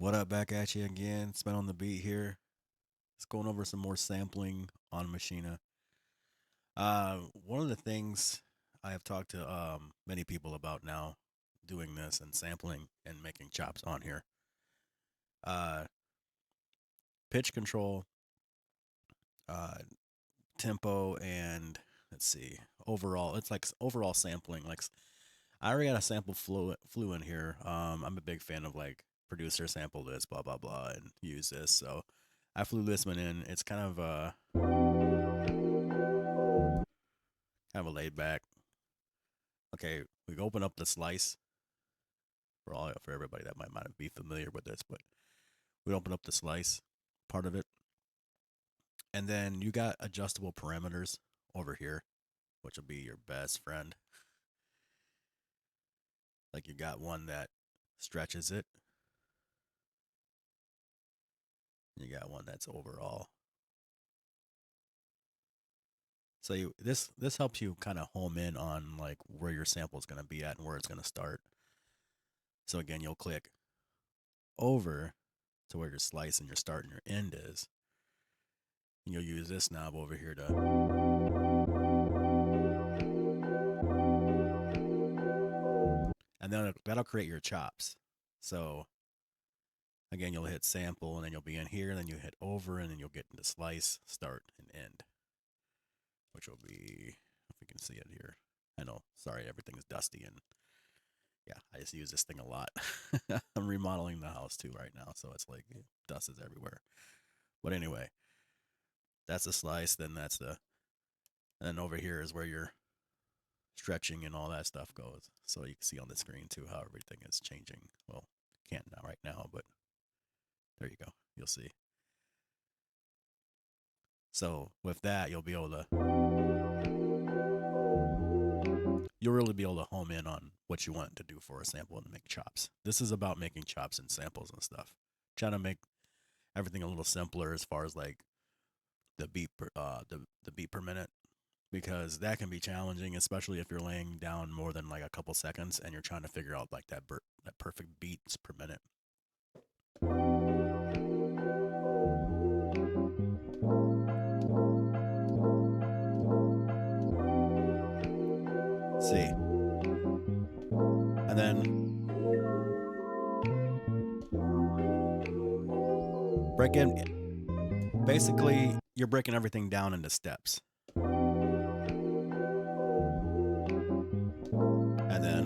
What up, back at you again? Spin on the beat here. It's going over some more sampling on Maschine. One of the things I have talked to many people about now doing this and sampling and making chops on here. Uh, Pitch control, uh, tempo, and let's see, overall, it's like overall sampling. Like I already got a sample flew in here. I'm a big fan of like producer sample this, blah blah blah, and use this. So I flew this one in. It's kind of a laid back. Okay, we open up the slice for everybody that might not be familiar with this, but we open up the slice part of it, and then you got adjustable parameters over here, which will be your best friend. Like you got one that stretches it, you got one that's overall. So this helps you kind of home in on like where your sample is going to be at and where it's going to start. So again, you'll click over to where your slice and your start and your end is. And you'll use this knob over here to, and then that'll create your chops. So again, you'll hit sample and then you'll be in here, and then you hit over, and then you'll get into slice, start, and end, which will be, if we can see it here. I know, sorry, everything's dusty, and yeah, I just use this thing a lot. I'm remodeling the house too right now, so it's like dust is everywhere. But anyway, that's the slice. Then and then over here is where your stretching and all that stuff goes. So you can see on the screen too how everything is changing. Well, can't now right now, but there you go. You'll see. So with that, you'll really be able to home in on what you want to do for a sample and make chops. This is about making chops and samples and stuff. Trying to make everything a little simpler as far as like the beat per minute, because that can be challenging, especially if you're laying down more than like a couple seconds and you're trying to figure out like that perfect beats per minute. See, and then break it. Basically, you're breaking everything down into steps, and then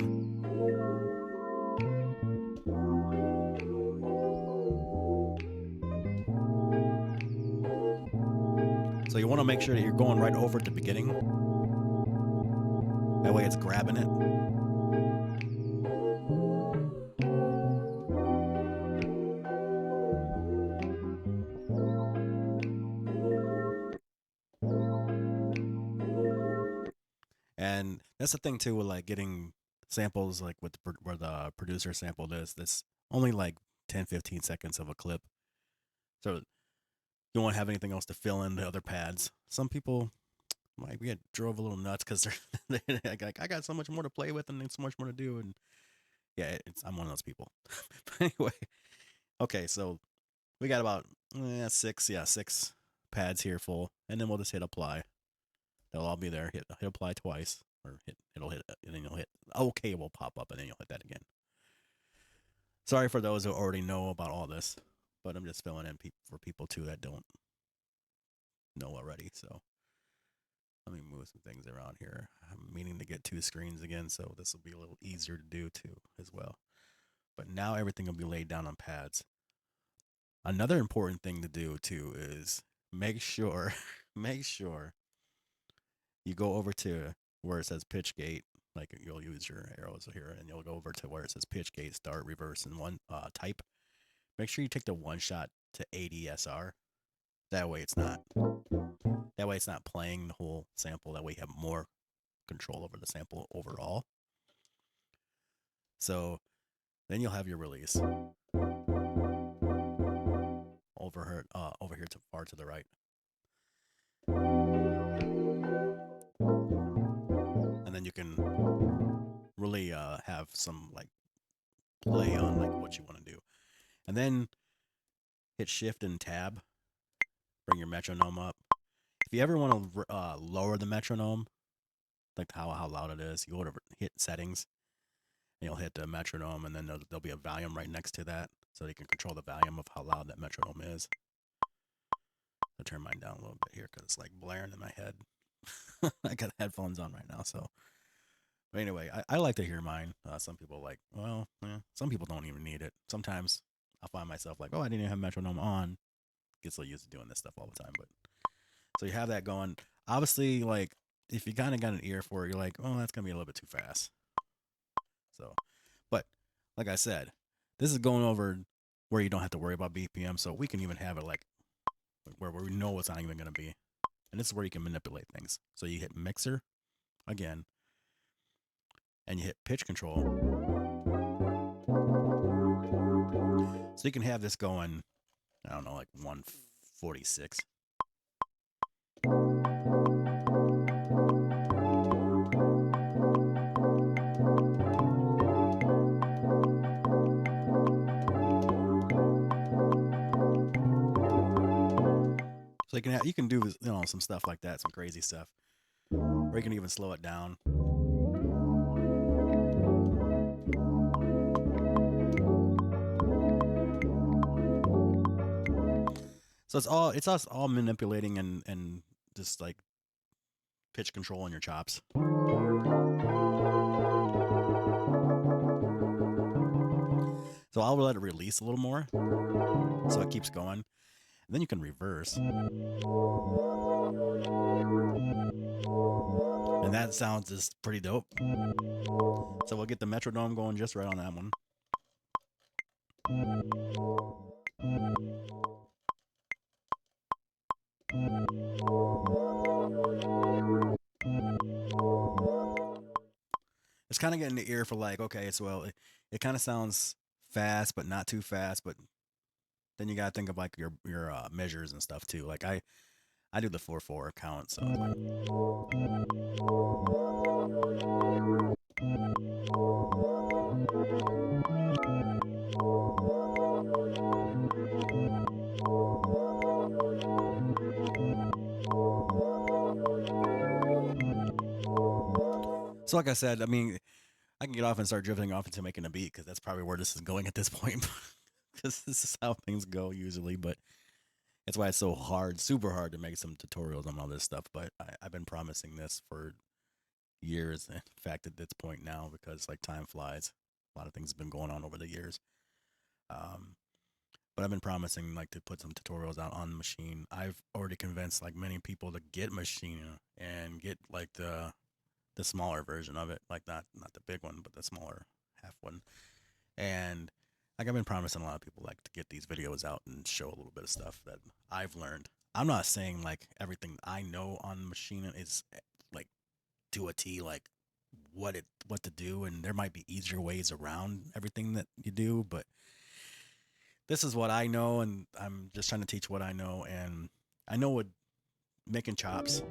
so you want to make sure that you're going right over at the beginning. That way, it's grabbing it. And that's the thing too with like getting samples like where the producer sampled this. That's only like 10, 15 seconds of a clip. So you won't have anything else to fill in the other pads. Some people might get drove a little nuts because they're like, I got so much more to play with and so much more to do. And yeah, I'm one of those people. Anyway, okay, so we got about six pads here full, and then we'll just hit apply. They'll all be there. Hit apply twice, or it'll hit, and then you'll hit OK will pop up, and then you'll hit that again. Sorry for those who already know about all this, but I'm just filling in for people too that don't know already. So let me move some things around here. I'm meaning to get two screens again, so this will be a little easier to do too as well. But now everything will be laid down on pads. Another important thing to do too is make sure make sure you go over to where it says pitch gate. Like you'll use your arrows here, and you'll go over to where it says pitch gate, start, reverse, and one type. Make sure you take the one shot to ADSR. That way it's not. That way it's not playing the whole sample. That way you have more control over the sample overall. So then you'll have your release over here to far to the right, and then you can really have some like play on like what you want to do. and then hit Shift and Tab, bring your metronome up. If you ever want to lower the metronome, like how loud it is, you go to hit Settings, and you'll hit the metronome, and then there'll be a volume right next to that, so you can control the volume of how loud that metronome is. I'll turn mine down a little bit here because it's like blaring in my head. I got headphones on right now, so. But anyway, I like to hear mine. Some people like, well, some people don't even need it. Sometimes I'll find myself like, oh, I didn't even have metronome on. Get so used to doing this stuff all the time. But so you have that going. Obviously, like if you kind of got an ear for it, you're like, oh, that's gonna be a little bit too fast. So, but like I said, this is going over where you don't have to worry about BPM. So we can even have it like where we know it's not even gonna be, and this is where you can manipulate things. So you hit mixer again, and you hit pitch control. So you can have this going, I don't know, like 146. So you can do some stuff like that, some crazy stuff, or you can even slow it down. So it's us all manipulating and just like pitch control in your chops. So I'll let it release a little more, so it keeps going. And then you can reverse, and that sounds just pretty dope. So we'll get the metronome going just right on that one. It's kind of getting the ear for like, okay, it's it kind of sounds fast, but not too fast. But then you gotta think of like your measures and stuff too. Like I do the 4/4 count, so like, so like I said, I mean, I can get off and start drifting off into making a beat because that's probably where this is going at this point. Because this is how things go usually, but that's why it's so hard, super hard to make some tutorials on all this stuff. But I've been promising this for years. In fact, at this point now, because like time flies, a lot of things have been going on over the years. Um, but I've been promising like to put some tutorials out on Maschine. I've already convinced like many people to get Maschine and get like the smaller version of it, like not the big one, but the smaller half one. And like I've been promising a lot of people like to get these videos out and show a little bit of stuff that I've learned. I'm not saying like everything I know on Maschine is like to a T, like what to do, and there might be easier ways around everything that you do, but this is what I know, and I'm just trying to teach what I know. And I know with making chops,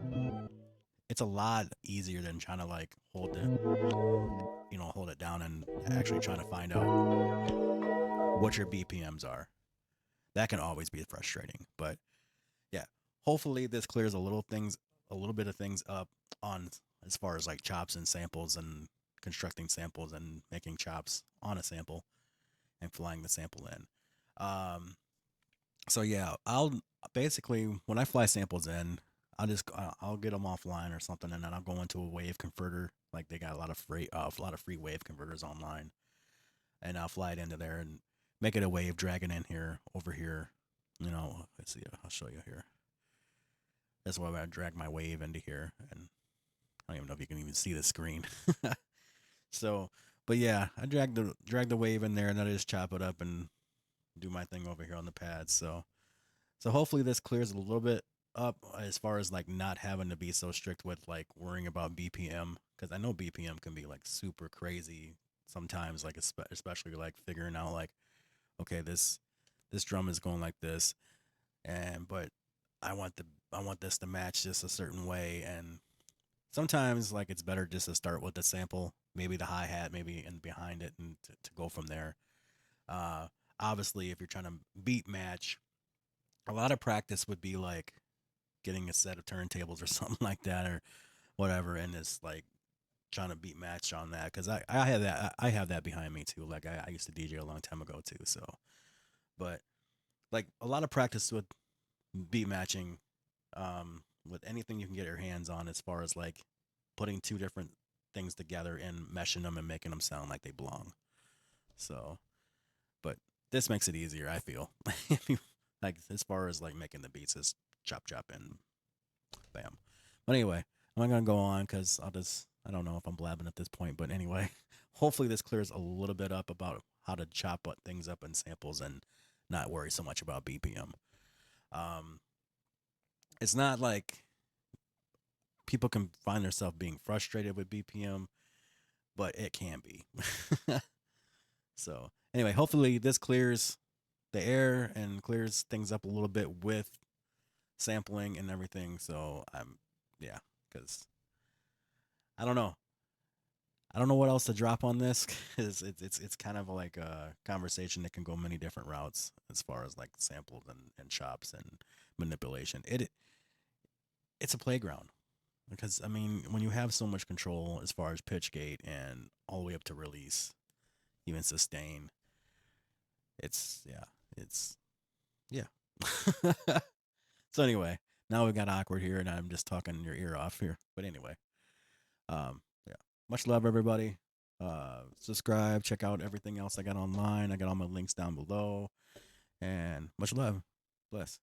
it's a lot easier than trying to like hold it down and actually trying to find out what your BPMs are. That can always be frustrating, but yeah, hopefully this clears a little bit of things up on as far as like chops and samples and constructing samples and making chops on a sample and flying the sample in. So yeah, I'll basically when I fly samples in, I'll get them offline or something, and then I'll go into a wave converter. Like they got a lot of free wave converters online, and I'll fly it into there and make it a wave, drag it in here over here. Let's see, I'll show you here. That's why I drag my wave into here, and I don't even know if you can even see the screen. So, but yeah, I drag the wave in there, and then I just chop it up and do my thing over here on the pad. So hopefully this clears a little bit up as far as like not having to be so strict with like worrying about BPM, because I know BPM can be like super crazy sometimes, like especially like figuring out like, okay, this drum is going like this, but I want this to match just a certain way, and sometimes like it's better just to start with the sample, maybe the hi-hat, maybe and behind it, and to go from there. uh obviously, if you're trying to beat match, a lot of practice would be like getting a set of turntables or something like that, or whatever, and it's like trying to beat match on that because I have that behind me too. Like I used to DJ a long time ago too. So, but like a lot of practice with beat matching, with anything you can get your hands on, as far as like putting two different things together and meshing them and making them sound like they belong. So, but this makes it easier, I feel. Like as far as like making the beats is chop chop and bam. But anyway, I'm not gonna go on because I don't know if I'm blabbing at this point, but anyway, hopefully this clears a little bit up about how to chop things up in samples and not worry so much about BPM. Um, it's not like people can find themselves being frustrated with BPM, but it can be. So anyway, hopefully this clears the air and clears things up a little bit with sampling and everything. So yeah, because I don't know. I don't know what else to drop on this because it's kind of like a conversation that can go many different routes as far as like samples and chops and manipulation. It's a playground because I mean when you have so much control as far as pitch gate and all the way up to release, even sustain, it's yeah. So anyway, now we got awkward here and I'm just talking your ear off here. But anyway, yeah. Much love, everybody. Subscribe, check out everything else I got online. I got all my links down below. And much love. Bless.